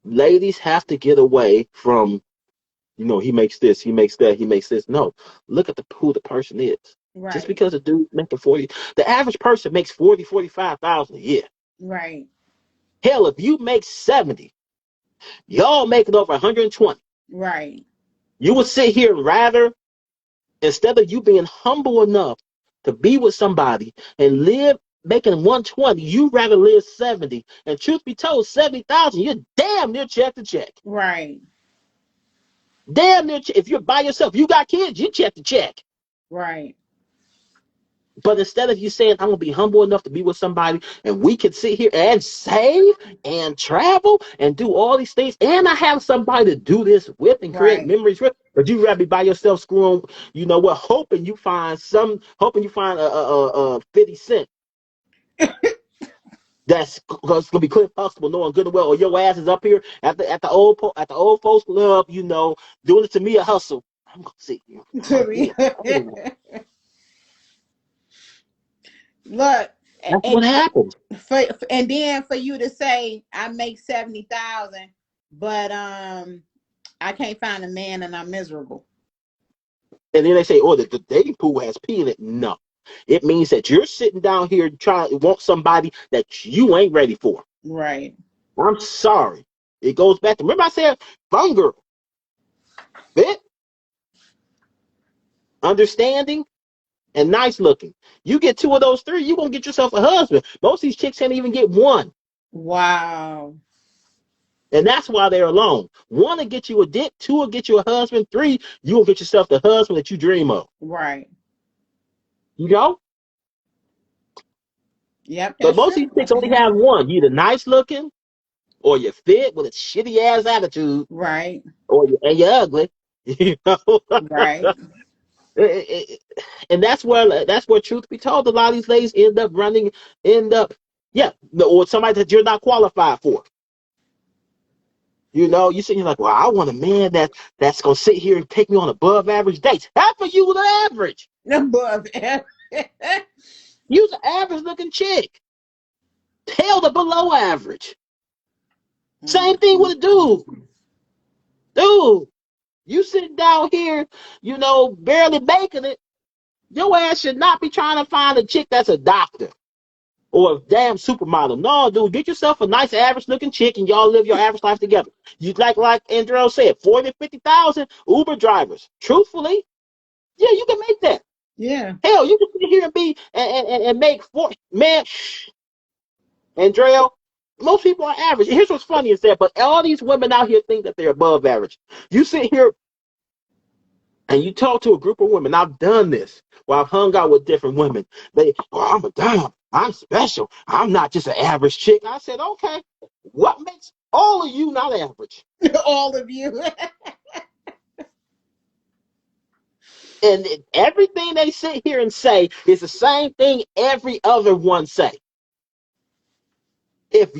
Ladies have to get away from, he makes this, he makes that, he makes this. No, look at who the person is. Just Right. because a dude making 40, the average person makes 40, 45,000 a year. Right. Hell, if you make 70, y'all making over 120. Right. You would sit here and rather, instead of you being humble enough to be with somebody and live making 120, you rather live 70. And truth be told, 70,000, you're damn near check to check. Right. Damn near. If you're by yourself, you got kids, you check to check. Right. But instead of you saying, I'm going to be humble enough to be with somebody and we can sit here and save and travel and do all these things, and I have somebody to do this with and create Right. memories with, but you rather be by yourself screwing, hoping you find a 50 Cent that's going to be Cliff Huxtable, knowing good and well, or your ass is up here at the old folks club, doing it to me a hustle. I'm going to sit here. To me. Look, That's what happens. and then for you to say I make 70,000, but I can't find a man and I'm miserable. And then they say, oh, the dating pool has pee in it. No. It means that you're sitting down here trying to want somebody that you ain't ready for. Right. I'm sorry. It goes back to, remember I said, fun girl, fit, understanding, and nice looking. You get two of those three, you're going to get yourself a husband. Most of these chicks can't even get one. Wow. And that's why they're alone. One will get you a dick, two will get you a husband, three, you'll get yourself the husband that you dream of. Right. You know? Yep, But that's most true. of these chicks only have one. You either nice looking, or you fit with a shitty ass attitude, Right. and you're ugly. Right. And that's where truth be told, a lot of these ladies or somebody that you're not qualified for. You sit here like, well, I want a man that's gonna sit here and take me on above average dates. Half of you the average. Above. You's an average looking chick. Tell the below average. Same thing with a dude. Dude, you sitting down here, barely making it. Your ass should not be trying to find a chick that's a doctor or a damn supermodel. No, dude, get yourself a nice average looking chick and y'all live your average life together. You like Andrew said, 40, 50,000 Uber drivers. Truthfully, yeah, you can make that. Yeah. Hell, you can sit here and be and make man. Andrea, most people are average. Here's what's funny is that, but all these women out here think that they're above average. You sit here and you talk to a group of women. I've done this where I've hung out with different women. I'm a dime. I'm special. I'm not just an average chick. I said, okay, what makes all of you not average? All of you. And everything they sit here and say is the same thing every other one say. If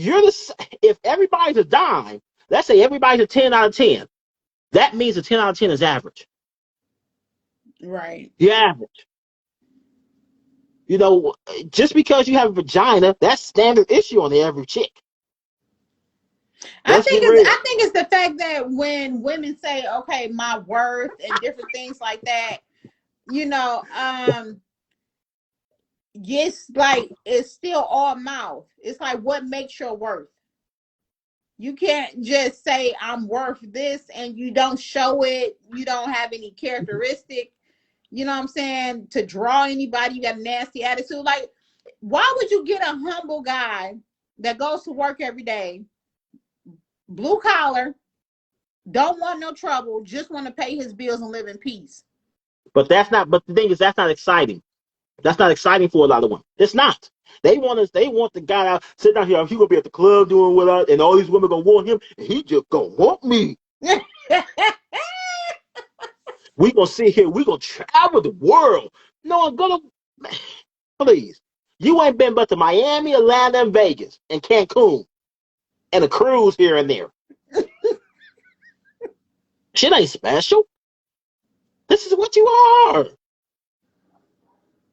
everybody's a dime, let's say everybody's a 10 out of 10, that means a 10 out of 10 is average. Right. You're average. Just because you have a vagina, that's standard issue on the average chick. I Let's think get real. it's the fact that when women say, okay, my worth and different things like that, you know, it's like it's still all mouth. It's like what makes your worth. You can't just say I'm worth this and you don't show it. You don't have any characteristic, you know what I'm saying, to draw anybody. You got a nasty attitude. Like, why would you get a humble guy that goes to work every day, blue collar, don't want no trouble, just want to pay his bills and live in peace? But but the thing is, that's not exciting. That's not exciting for a lot of women. It's not. They want us. They want the guy out sit down here. He gonna be at the club doing what us, and all these women gonna want him, and he just gonna want me. We gonna sit here. We gonna travel the world. No, I'm gonna. Please, you ain't been but to Miami, Atlanta, and Vegas, and Cancun, and a cruise here and there. Shit ain't special. This is what you are.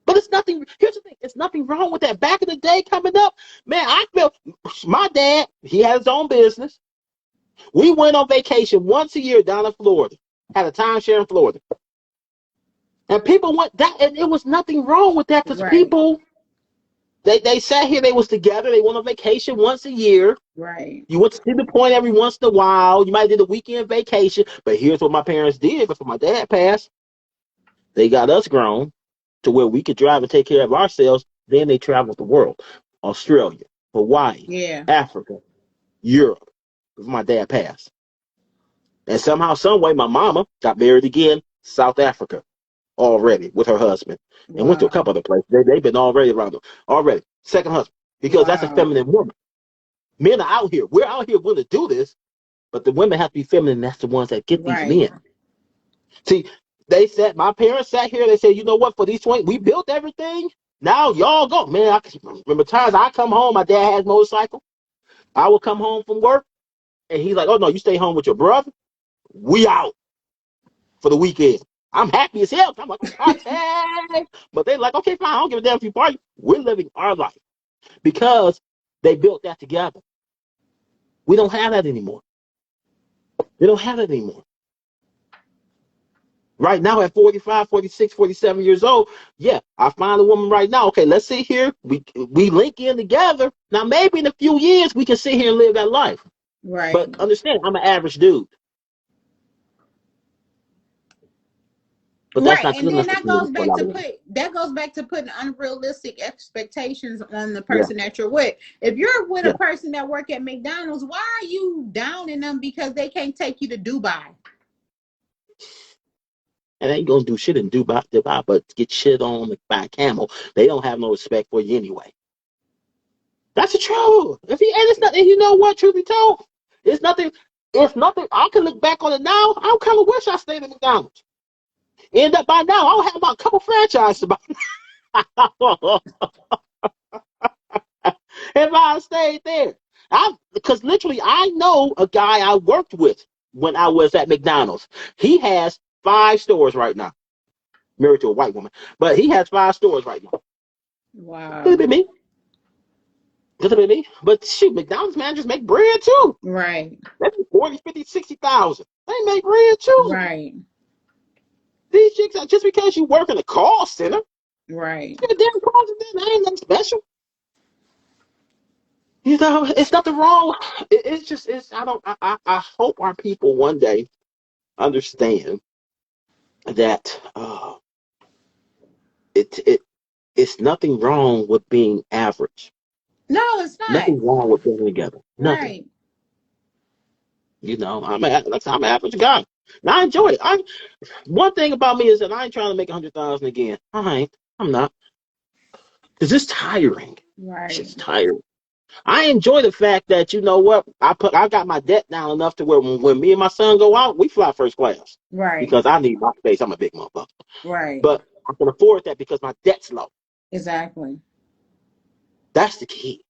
But it's nothing. Here's the thing. It's nothing wrong with that. Back in the day, coming up, man, I feel my dad. He had his own business. We went on vacation once a year down in Florida. Had a timeshare in Florida, and people went that, and it was nothing wrong with that because Right. people they sat here. They was together. They went on vacation once a year. Right. You went to see the point every once in a while. You might did a weekend vacation. But here's what my parents did before my dad passed. They got us grown to where we could drive and take care of ourselves. Then they traveled the world. Australia, Hawaii, Yeah. Africa, Europe, before my dad passed. And somehow, some way, my mama got married again, South Africa, already with her husband. And went to a couple other places. They've been already around them. Already. Second husband. Because that's a feminine woman. Men are out here. We're out here willing to do this, but the women have to be feminine. That's the ones that get these men. See, they said, my parents sat here, they said, you know what, for these 20, we built everything. Now y'all go. Man, I remember times I come home, my dad has a motorcycle. I would come home from work, and he's like, oh, no, you stay home with your brother. We out for the weekend. I'm happy as hell. I'm like, okay. But they're like, okay, fine, I don't give a damn if you party. We're living our life because they built that together. We don't have that anymore. We don't have that anymore. Right now at 45, 46, 47 years old, yeah, I find a woman right now. Okay, let's sit here. We link in together. Now, maybe in a few years, we can sit here and live that life. Right. But understand, I'm an average dude. But that's not good enough. And then that goes back to putting unrealistic expectations on the person that you're with. If you're with a person that work at McDonald's, why are you downing them because they can't take you to Dubai? And they ain't gonna do shit in Dubai, but get shit on by a camel. They don't have no respect for you anyway. That's the truth. And it's not. And you know what? Truth be told, it's nothing. It's nothing. I can look back on it now. I kind of wish I stayed at McDonald's. End up by now, I'll have about a couple franchises about. If I stayed there, because literally I know a guy I worked with when I was at McDonald's. He has 5 stores right now. Married to a white woman, but he has 5 stores right now. Wow. Could have been me. Could have been me. But shoot, McDonald's managers make bread too. Right. That's 40, 50, 60,000. They make bread too. Right. These chicks, just because you work in a call center, right? A damn call center, ain't nothing special. You know, it's nothing wrong. It's just, I hope our people one day understand that it's nothing wrong with being average. No, it's not. Nothing wrong with being together. Nothing. Right. You know, I'm an average guy. And I enjoy it. One thing about me is that I ain't trying to make 100,000 again. I'm not. Because it's tiring. Right. It's tiring. I enjoy the fact that, you know what, I got my debt down enough to where when me and my son go out, we fly first class. Right. Because I need my space. I'm a big motherfucker. Right. But I can afford that because my debt's low. Exactly. That's the key.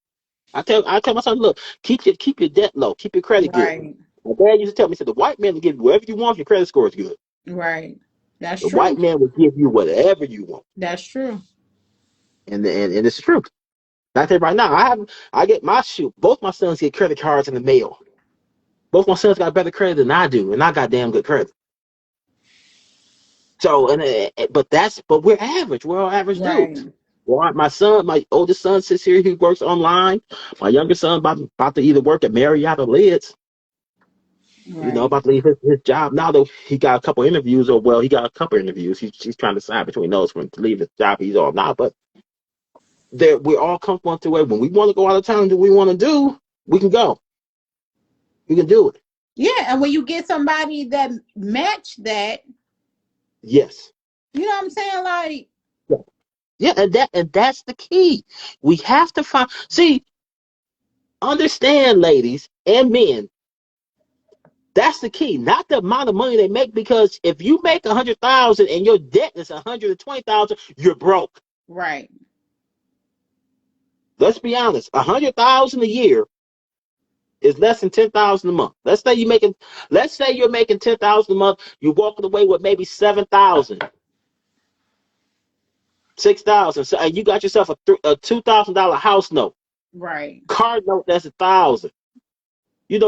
I tell my son, look, keep your debt low, keep your credit good. My dad used to tell me, he said, the white man will give you whatever you want if your credit score is good. Right. That's true. The white man will give you whatever you want. That's true. And it's the truth. I tell you right now, I get both my sons get credit cards in the mail. Both my sons got better credit than I do, and I got damn good credit. So but we're average. We're all average Right. dudes. Well, my oldest son sits here. He works online. My younger son about to either work at Marriott or Lids. Right. About to leave his job now. Though he got a couple interviews, or well, he got a couple interviews. He's trying to decide between those when to leave his job he's on now. But we're all comfortable to where when we want to go out of town and do what we want to do, we can go. We can do it. Yeah, and when you get somebody that match that, Yes. you know what I'm saying? Like, Yeah, and that's the key. We have to understand, ladies and men. That's the key, not the amount of money they make. Because if you make 100,000 and your debt is 120,000, you're broke. right. Let's be honest. 100,000 a year is less than 10,000 a month. Let's say you're making 10,000 a month. You're walking away with maybe 7,000, 6,000. So, and you got yourself a $2,000 house note, Right. car note that's 1,000. You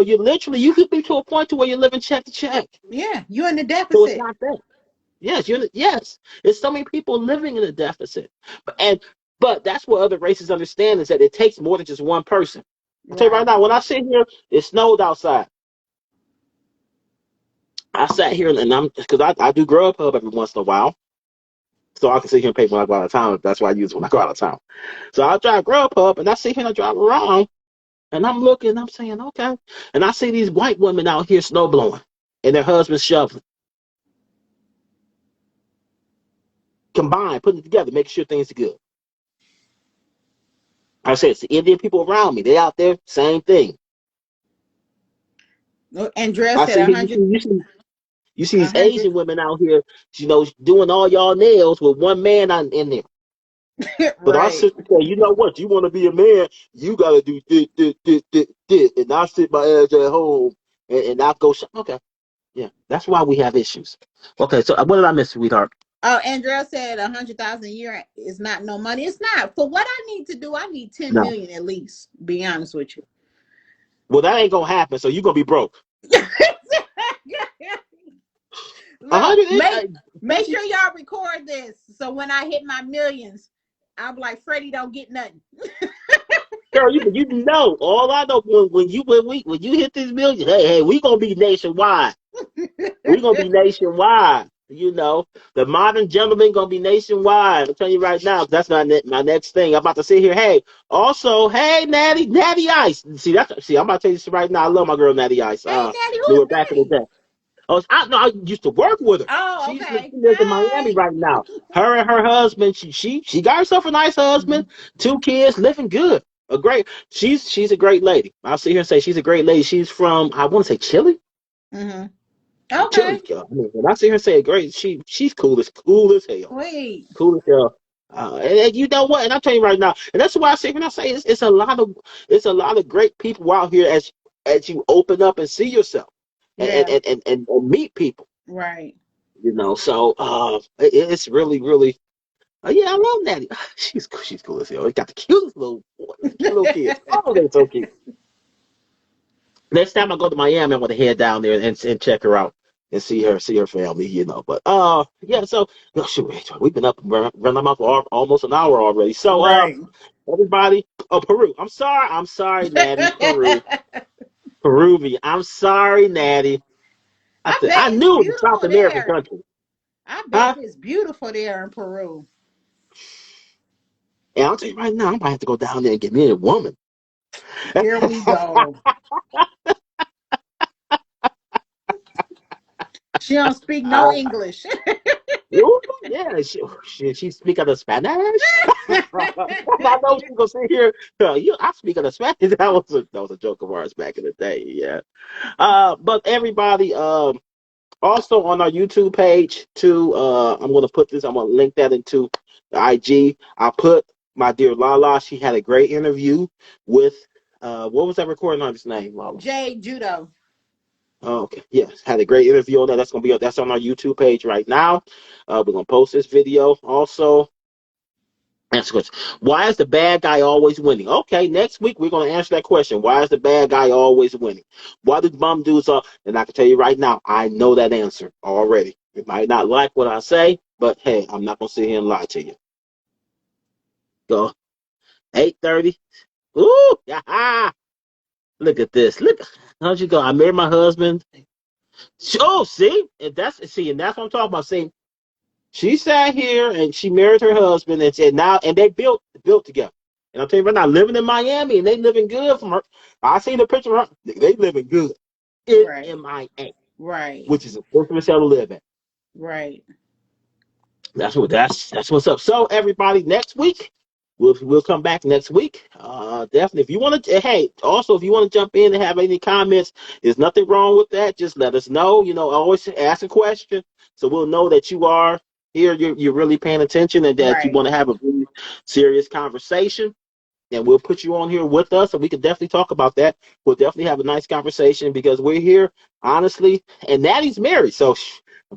could be to a point to where you're living check to check. Yeah, you in the So it's deficit. not that. Yes. There's so many people living in a deficit. But that's what other races understand, is that it takes more than just one person. I'll tell you right Right. now, when I sit here, it snowed outside. I sat here and because I do Grubhub every once in a while. So I can sit here and pay when I go out of town. That's why I use it when I go out of town. So I drive Grubhub and I sit here and I drive around and I'm looking and I'm saying, okay. And I see these white women out here snow blowing and their husbands shoveling. Combined, putting it together, making sure things are good. I said, it's the Indian people around me. They out there, same thing. Andrea I said see a here, hundred. you see A these hundred. Asian women out here, doing all y'all nails with one man in there. But our Right. sister say, you know what? You want to be a man, you gotta do this. And I sit my ass at home and I go shop. Okay, yeah, that's why we have issues. Okay, so what did I miss, sweetheart? Oh, Andrea said 100,000 a year is not no money. It's not. For what I need to do, I need 10 No. million at least. Be honest with you. Well, that ain't gonna happen. So you're gonna be broke. A Look, hundred. make sure y'all record this. So when I hit my millions, I'm like, Freddie don't get nothing. Girl, you know. All I know when you hit this million, hey, we gonna be nationwide. We gonna be nationwide. The modern gentleman gonna be nationwide. I'm telling you right now. That's my next thing. I'm about to sit here. Hey, also, hey, Natty Ice. I'm about to tell you this right now. I love my girl Natty Ice. Hey, Daddy, Knew her who's back in the Daddy? day. I used to work with her. Oh, She okay. lives in Miami Hey. right now. Her and her husband. She got herself a nice husband, 2 kids, living good. She's a great lady. I'll sit here and say she's a great lady. She's from, I want to say, Chile. Mm-hmm. Okay. Chile. When I see her say great, she's cool as hell. Wait. Cool as hell. And you know what? And I'm telling you right now, and that's why I say when I say it's a lot of great people out here as you open up and see yourself and Yeah. meet people. Right. So it's really, really, yeah, I love Natty. She's cool as hell. She got the cutest little boy, cute little kids. Oh, they're so cute. Next time I go to Miami, I'm gonna head down there and check her out and see her family. But yeah. So shoot, we've been up running them up for almost an hour already. So Right. everybody, Peru. I'm sorry, Natty. Peruvian. I'm sorry, Natty. I bet I it's knew it was a South beautiful American there. country, I bet huh? it's beautiful there in Peru. And I'll tell you right now, I might have to go down there and get me a woman. Here we go. She don't speak no English. Ooh, yeah, she speak of the Spanish. I know she's gonna sit here. I speak of the Spanish. That was a joke of ours back in the day. Yeah. But everybody, also on our YouTube page too. I'm gonna put this. I'm gonna link that into the IG. I put my dear Lala. She had a great interview with. What was that recording artist's name, Lala? Jade Judo. Oh, okay. Yes, had a great interview on that. That's on our YouTube page right now. We're gonna post this video also. Answer question. Why is the bad guy always winning? Okay, next week we're gonna answer that question. Why is the bad guy always winning? Why do bum dudes and I can tell you right now, I know that answer already. You might not like what I say, but hey, I'm not gonna sit here and lie to you. Go 8:30. Ooh, yeah. Look at this. Look, how'd you go? I married my husband. Oh, see, and that's what I'm talking about. See, she sat here and she married her husband and said now, and they built together. And I'll tell you right now, living in Miami and they living good from her. I seen the picture of her. They living good in Right. MIA, Right. which is a different cell to live in. Right. That's what's up. So everybody, next week we'll come back next week. Definitely. If you want to, hey, also if you want to jump in and have any comments, there's nothing wrong with that. Just let us know. Always ask a question so we'll know that you are here. You're really paying attention and that you Right. want to have a really serious conversation. And we'll put you on here with us, and we can definitely talk about that. We'll definitely have a nice conversation because we're here, honestly. And Natty's married, so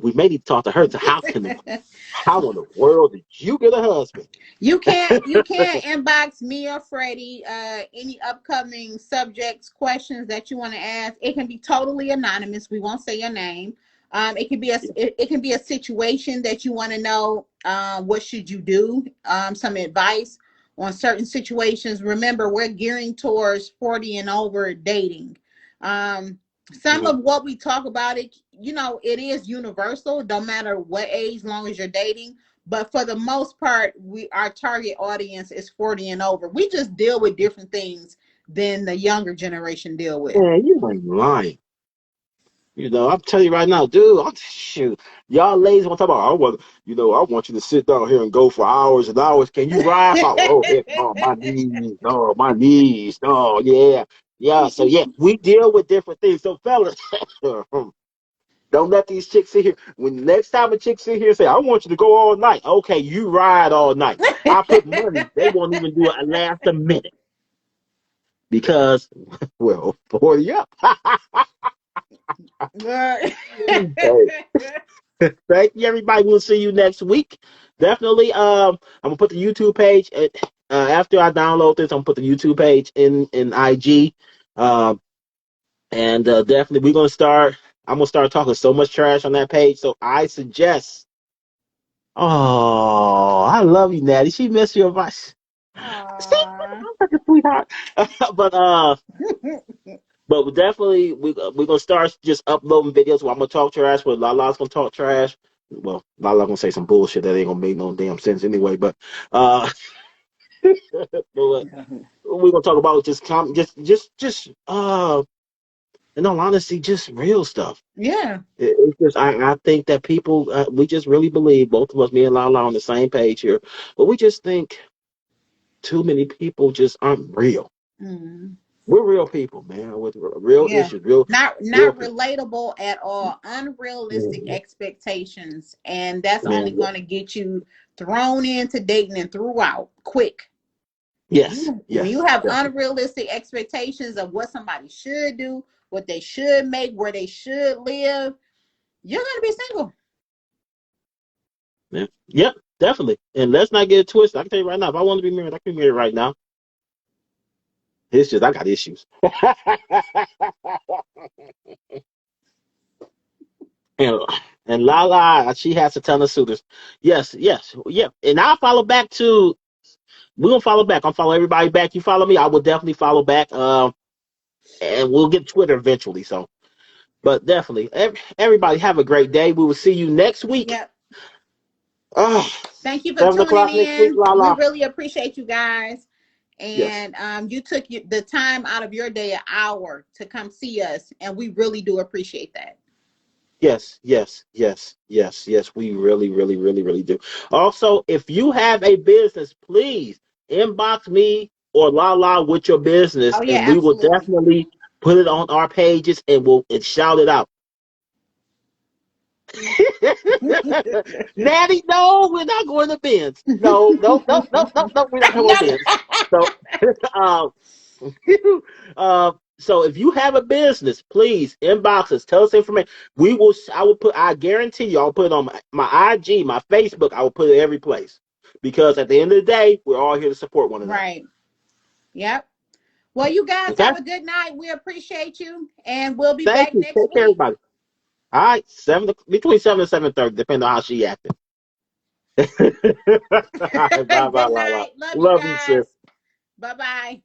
we may need to talk to her. To how in the world did you get a husband? You can't inbox me or Freddie any upcoming subjects, questions that you want to ask. It can be totally anonymous. We won't say your name. It can be it can be a situation that you want to know. What should you do? Some advice on certain situations. Remember, we're gearing towards 40 and over dating. Some Mhm. of what we talk about, it is universal. Don't matter what age, long as you're dating, but for the most part, our target audience is 40 and over. We just deal with different things than the younger generation deal with. Man, you ain't lying. I'm telling you right now, dude. Shoot, y'all ladies want to talk about. I want you to sit down here and go for hours and hours. Can you ride? Oh, heck, no, my knees, no, my knees, no, yeah, yeah. So yeah, we deal with different things. So fellas, don't let these chicks sit here. When the next time a chick sit here and say, "I want you to go all night," okay, you ride all night. I put money. They won't even do it last a minute because, well, 40 up. Hey, thank you, everybody. We'll see you next week. Definitely. I'm gonna put the YouTube page after I download this. I'm gonna put the YouTube page in IG. Um, and definitely we're gonna start. I'm gonna start talking so much trash on that page. So I suggest. Oh, I love you, Natty. She missed your advice. See, Aww. I'm such a sweetheart. but But we're gonna start just uploading videos where I'm gonna talk trash, where Lala's gonna talk trash. Well, Lala gonna say some bullshit that ain't gonna make no damn sense anyway. But uh, but we're gonna talk about in all honesty, just real stuff. Yeah. It's just I think that people we just really believe both of us, me and Lala, on the same page here, but we just think too many people just aren't real. Mm. We're real people, man, with real Yeah. issues, real Not real people. relatable at all. Unrealistic Mhm. expectations. And that's only Man, going to get you thrown into dating and throughout quick. yes, When you yes, have definitely. unrealistic expectations of what somebody should do, what they should make, where they should live, you're going to be single. Yeah. Yep, definitely. And let's not get it twisted. I can tell you right now, if I want to be married, I can be married right now. It's just I got issues. and and Lala, she has a ton of suitors. Yes, yes, yeah. And I'll follow back to we're gonna follow back. I'll follow everybody back. You follow me, I will definitely follow back. And we'll get Twitter eventually. So but definitely everybody have a great day. We will see you next week. Yep. Uh, Thank you for seven tuning o'clock next week, in. We Lala. really appreciate you guys. Yes. And you took the time out of your day, an hour, to come see us. And we really do appreciate that. Yes, yes, yes, yes, yes. We really, really, really, really do. Also, if you have a business, please inbox me or Lala with your business, Oh, yeah, and we will absolutely. definitely put it on our pages and we'll shout it out. Natty, no, we're not going to Ben's. No, no, no, no, no, no, we're not going to No. Ben's. So, um, so if you have a business, please inbox us. Tell us information. We will. I will put. I guarantee you. I'll put it on my IG, my Facebook. I will put it every place because at the end of the day, we're all here to support one another. Right. Yep. Well, you guys Okay. have a good night. We appreciate you. And we'll be Thank back you. next Take care, week. everybody. All right, between 7 and 7:30, depending on how she acting. All right, bye, bye, Good Lala. night. Love you Love you, sis. guys. Bye bye.